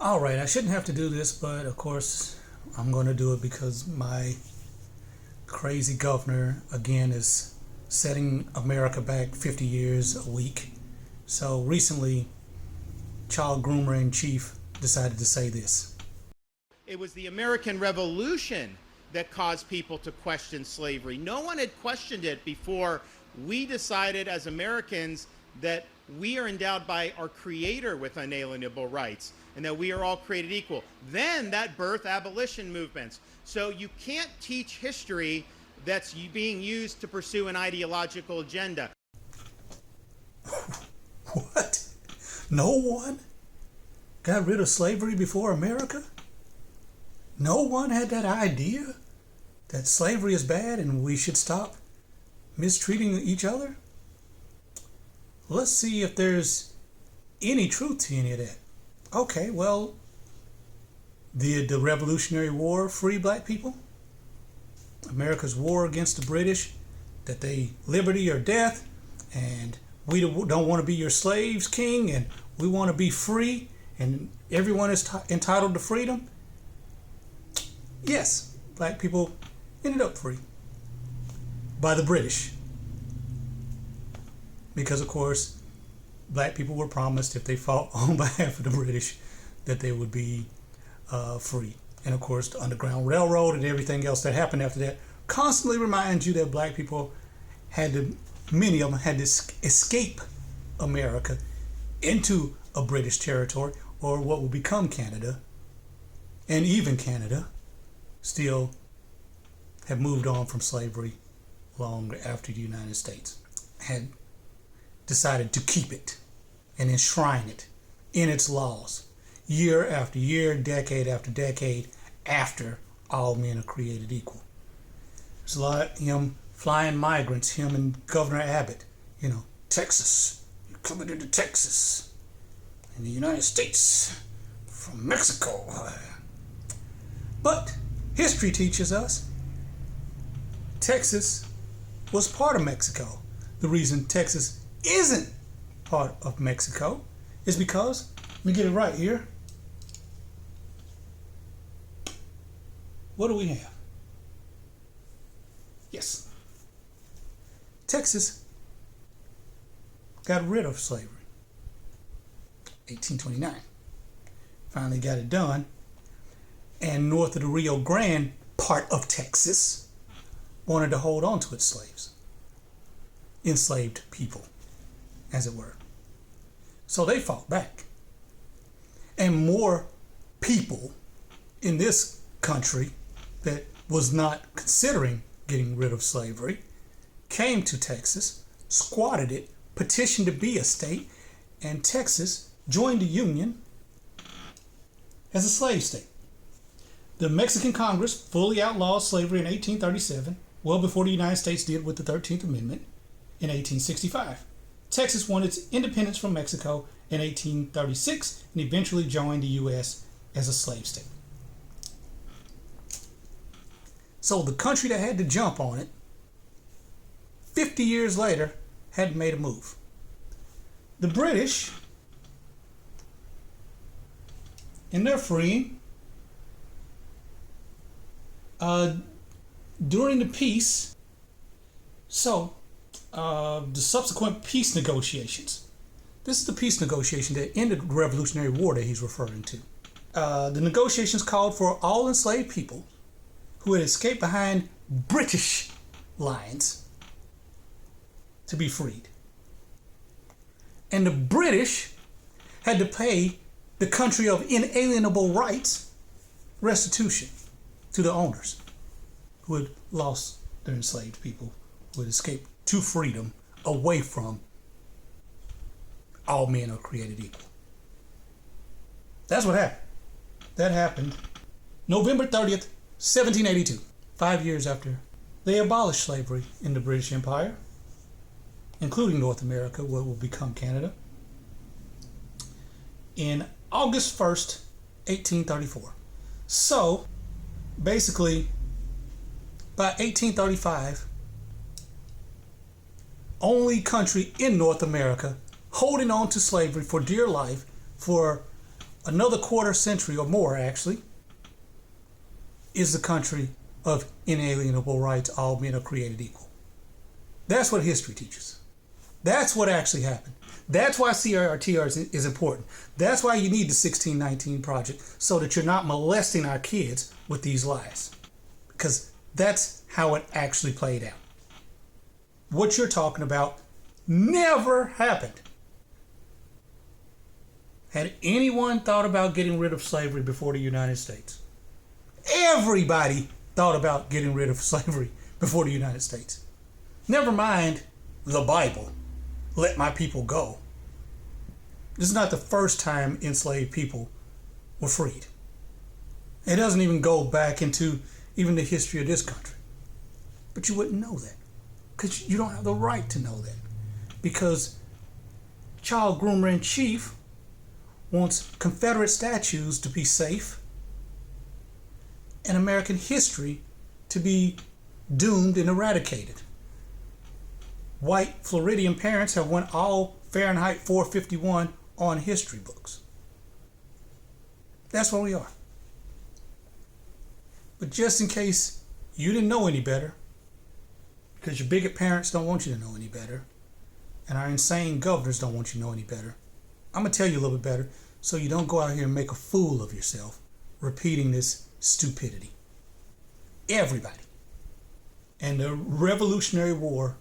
All right, I shouldn't have to do this, but of course I'm going to do it because my crazy governor again is setting America back 50 years a week. So recently, child groomer in chief decided to say this. It was the American Revolution that caused people to question slavery. No one had questioned it before we decided as Americans that we are endowed by our Creator with unalienable rights and that we are all created equal. Then that birthed abolition movements. So you can't teach history that's being used to pursue an ideological agenda. What? No one got rid of slavery before America? No one had that idea that slavery is bad and we should stop mistreating each other? Let's see if there's any truth to any of that. Okay, well, did the Revolutionary War free black people? America's war against the British, that they liberty or death, and we don't want to be your slaves, king, and we want to be free, and everyone is entitled to freedom? Yes, black people ended up free by the British. Because, of course, black people were promised if they fought on behalf of the British that they would be free. And, of course, the Underground Railroad and everything else that happened after that constantly reminds you that black people many of them had to escape America into a British territory, or what would become Canada. And even Canada still have moved on from slavery long after the United States had decided to keep it and enshrine it in its laws year after year, decade after decade, after all men are created equal. There's a lot of him flying migrants, him and Governor Abbott, Texas, you're coming into Texas, in the United States from Mexico. But history teaches us Texas was part of Mexico. The reason Texas isn't part of Mexico is because, let me get it right here. What do we have? Yes. Texas got rid of slavery. 1829. Finally got it done. And north of the Rio Grande, part of Texas, wanted to hold on to its slaves. Enslaved people, as it were. So they fought back. And more people in this country that was not considering getting rid of slavery came to Texas, squatted it, petitioned to be a state, and Texas joined the Union as a slave state. The Mexican Congress fully outlawed slavery in 1837, well before the United States did with the 13th Amendment in 1865. Texas won its independence from Mexico in 1836 and eventually joined the U.S. as a slave state. So the country that had to jump on it 50 years later hadn't made a move. The British, in their freeing, during the peace, the subsequent peace negotiations. This is the peace negotiation that ended the Revolutionary War that he's referring to. The negotiations called for all enslaved people who had escaped behind British lines to be freed. And the British had to pay the country of inalienable rights restitution to the owners who had lost their enslaved people, who had escaped to freedom away from all men are created equal. That's what happened. That happened November 30th, 1782, 5 years after they abolished slavery in the British Empire, including North America, what will become Canada, in August 1st, 1834. So, basically, by 1835, only country in North America holding on to slavery for dear life for another quarter century or more actually, is the country of inalienable rights, all men are created equal. That's what history teaches. That's what actually happened. That's why CRTR is important. That's why you need the 1619 Project, so that you're not molesting our kids with these lies. Because that's how it actually played out. What you're talking about never happened. Had anyone thought about getting rid of slavery before the United States? Everybody thought about getting rid of slavery before the United States. Never mind the Bible. Let my people go. This is not the first time enslaved people were freed. It doesn't even go back into even the history of this country. But you wouldn't know that because you don't have the right to know that, because child groomer in chief wants Confederate statues to be safe and American history to be doomed and eradicated. White Floridian parents have won all Fahrenheit 451 on history books. That's where we are. But just in case you didn't know any better, because your bigot parents don't want you to know any better, and our insane governors don't want you to know any better, I'm going to tell you a little bit better so you don't go out here and make a fool of yourself repeating this stupidity. Everybody. And the Revolutionary War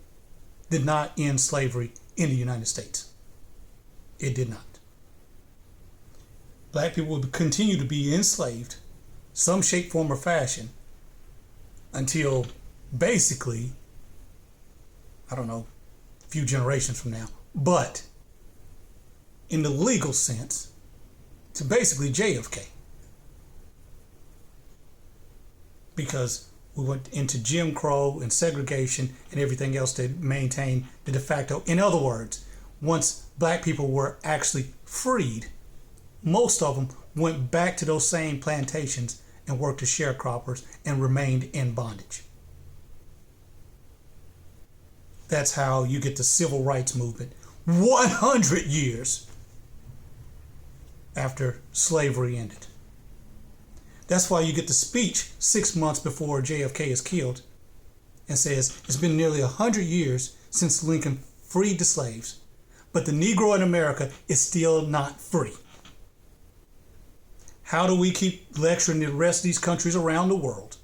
did not end slavery in the United States. It did not. Black people would continue to be enslaved, some shape, form, or fashion, until basically, I don't know, a few generations from now. But in the legal sense, to basically JFK. Because we went into Jim Crow and segregation and everything else to maintain the de facto. In other words, once black people were actually freed, most of them went back to those same plantations and worked as sharecroppers and remained in bondage. That's how you get the civil rights movement 100 years after slavery ended. That's why you get the speech 6 months before JFK is killed and says, it's been nearly 100 years since Lincoln freed the slaves, but the Negro in America is still not free. How do we keep lecturing the rest of these countries around the world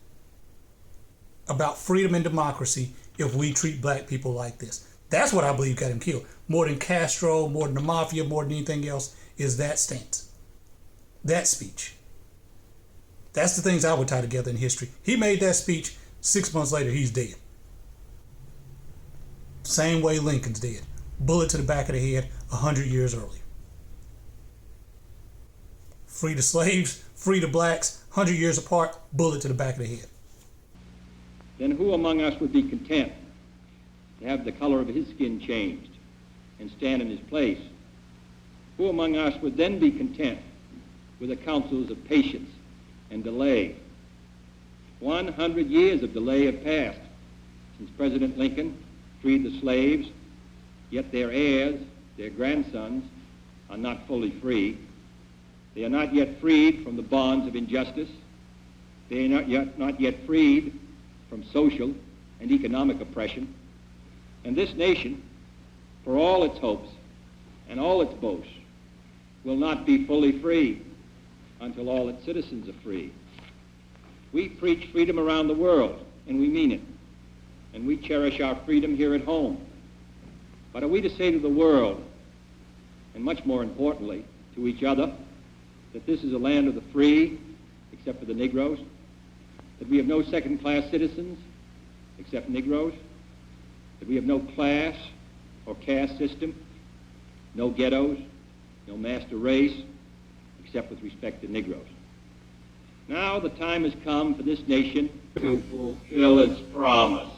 about freedom and democracy if we treat black people like this? That's what I believe got him killed. More than Castro, more than the mafia, more than anything else, is that stance. That speech. That's the things I would tie together in history. He made that speech, 6 months later, he's dead. Same way Lincoln's dead. Bullet to the back of the head 100 years earlier. Free the slaves, free the blacks, 100 years apart, bullet to the back of the head. Then who among us would be content to have the color of his skin changed and stand in his place? Who among us would then be content with the counsels of patience and delay? 100 years of delay have passed since President Lincoln freed the slaves, yet their heirs, their grandsons, are not fully free. They are not yet freed from the bonds of injustice. They are not yet freed from social and economic oppression. And this nation, for all its hopes and all its boasts, will not be fully free until all its citizens are free. We preach freedom around the world, and we mean it. And we cherish our freedom here at home. But are we to say to the world, and much more importantly, to each other, that this is a land of the free, except for the Negroes? That we have no second-class citizens, except Negroes? That we have no class or caste system, no ghettos, no master race, except with respect to Negroes? Now the time has come for this nation to fulfill its promise.